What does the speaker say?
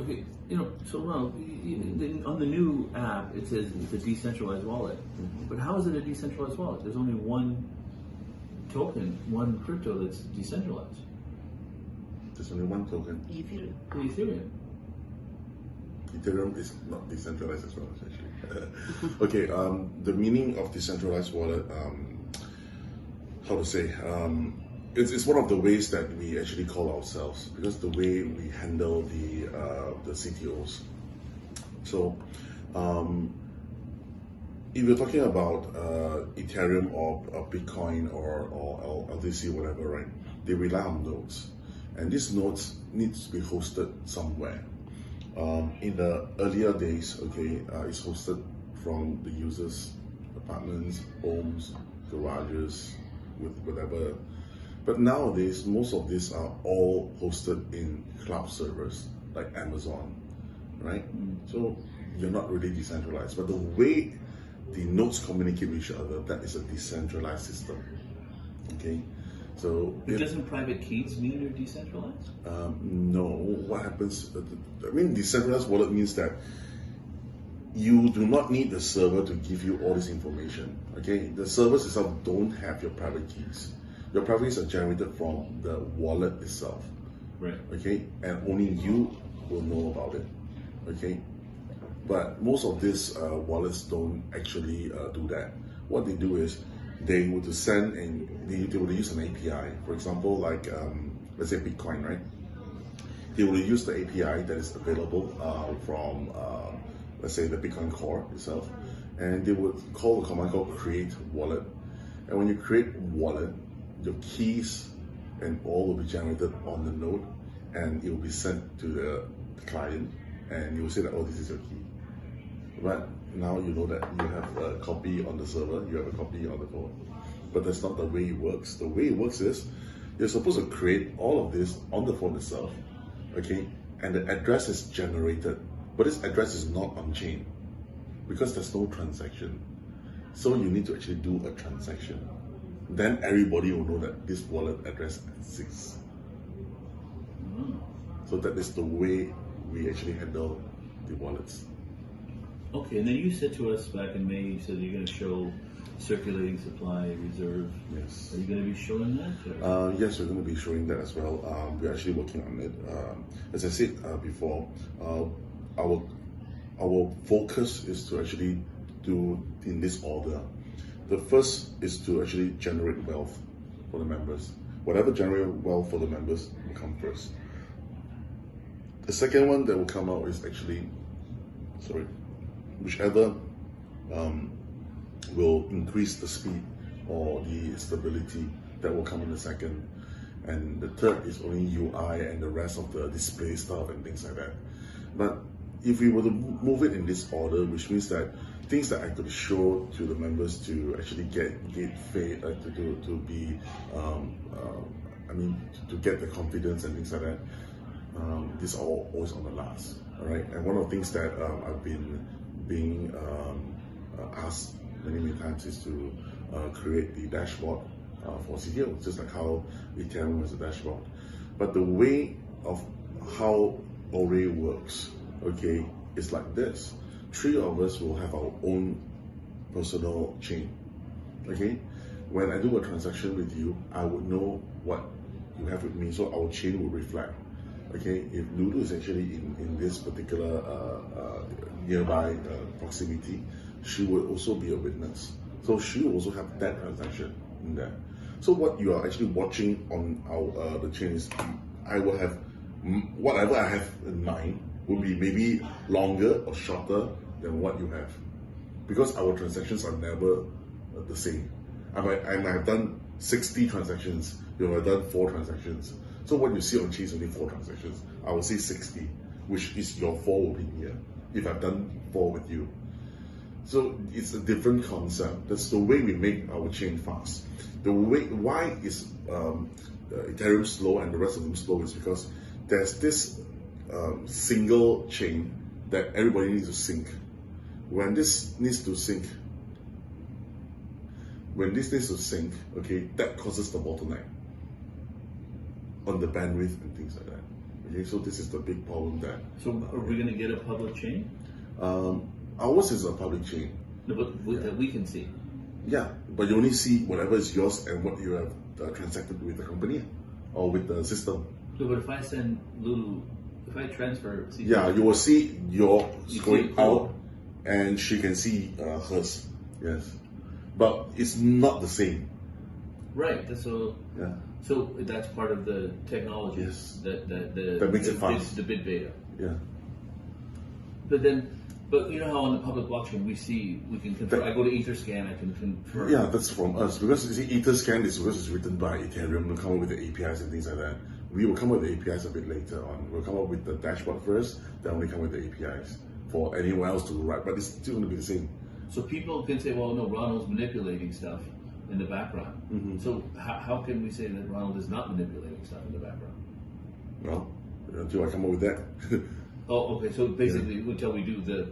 Okay, so Ronald, on the new app, it says it's a decentralized wallet. But how is it a decentralized wallet? There's only one token, one crypto that's decentralized. There's only one token. Ethereum. Ethereum. Ethereum is not decentralized as well, actually. Okay, the meaning of decentralized wallet, how to say, it's one of the ways that we actually call ourselves, because the way we handle the CTOs. So, if you're talking about Ethereum or Bitcoin or LDC, whatever, right? They rely on nodes, and these nodes needs to be hosted somewhere. In the earlier days, okay, it's hosted from the users' apartments, homes, garages, with whatever. But nowadays, most of these are all hosted in cloud servers like Amazon, right? So you're not really decentralized, but the way the nodes communicate with each other, that is a decentralized system. Okay, so But doesn't private keys mean you're decentralized? no. What happens? I mean, decentralized wallet means that you do not need the server to give you all this information. Okay, the servers itself don't have your private keys. Your private keys are generated from the wallet itself. Right. Okay, and only you will know about it. Okay, but most of these wallets don't actually do that. What they do is they would send and they would use an API. For example, like let's say Bitcoin, right? They will use the API that is available from let's say the Bitcoin core itself, and they would call the command called create wallet. And when you create wallet, your keys and all will be generated on the node, and it will be sent to the client, and you will say that, oh, this is your key. But now you know that you have a copy on the server, you have a copy on the phone. But that's not the way it works. The way it works is you're supposed to create all of this on the phone itself, okay? And the address is generated, but this address is not on chain because there's no transaction. So you need to actually do a transaction. Then everybody will know that this wallet address exists. So that is the way we actually handle the wallets. Okay, and then you said to us back in May, you said you're going to show circulating supply reserve. Yes. Are you going to be showing that? Yes, we're going to be showing that as well. We're actually working on it. As I said before, our focus is to actually do in this order. The first is to actually generate wealth for the members. Whatever generates wealth for the members will come first. The second one that will come out is actually, whichever will increase the speed or the stability, that will come in the second. And the third is only UI and the rest of the display stuff and things like that. But if we were to move it in this order, which means that things that I could show to the members to actually get faith, to be, to get the confidence and things like that, these are always on the last. All right, and one of the things that I've been being asked many times is to create the dashboard for CTO, just like how Ethereum has a dashboard. But the way of how Array works, okay, is like this. 3 of us will have our own personal chain. Okay, when I do a transaction with you, I would know what you have with me, so our chain will reflect. Okay, if Lulu is actually in this particular nearby proximity, she will also be a witness. So she will also have that transaction in there. So what you are actually watching on our the chain is, I will have whatever I have in mind will be maybe longer or shorter than what you have, because our transactions are never the same. I might have done 60 transactions, you might have done 4 transactions. So what you see on chain is only 4 transactions. I will say 60, which is your 4 will be here, if I've done 4 with you. So it's a different concept. That's the way we make our chain fast. The way why is Ethereum slow and the rest of them slow is because there's this single chain that everybody needs to sync. When this needs to sync, okay, that causes the bottleneck on the bandwidth and things like that. Okay, so this is the big problem that. So are we going to get a public chain? Ours is a public chain. No, but that we can see. Yeah, but you only see whatever is yours and what you have transacted with the company or with the system. No, but if I send Lulu, if I transfer, Yeah, you will see yours You going see it out, and she can see hers. Yes, but it's not the same. right? So Yeah. so that's part of the technology. Yes. That makes it fast. The bid beta. Yeah. But you know how on the public blockchain we can confirm. I go to Etherscan, I can confirm. Yeah, that's from us because you see, Etherscan is because it's written by Ethereum. We'll come up with the APIs and things like that. We will come up with the APIs a bit later on. We'll come up with the dashboard first, then we come with the APIs for anyone else to write. But it's still going to be the same. So people can say, well, no, Ronald's manipulating stuff in the background. Mm-hmm. So how can we say that Ronald is not manipulating stuff in the background? Well, until I come up with that. Oh, okay. So basically, until we do the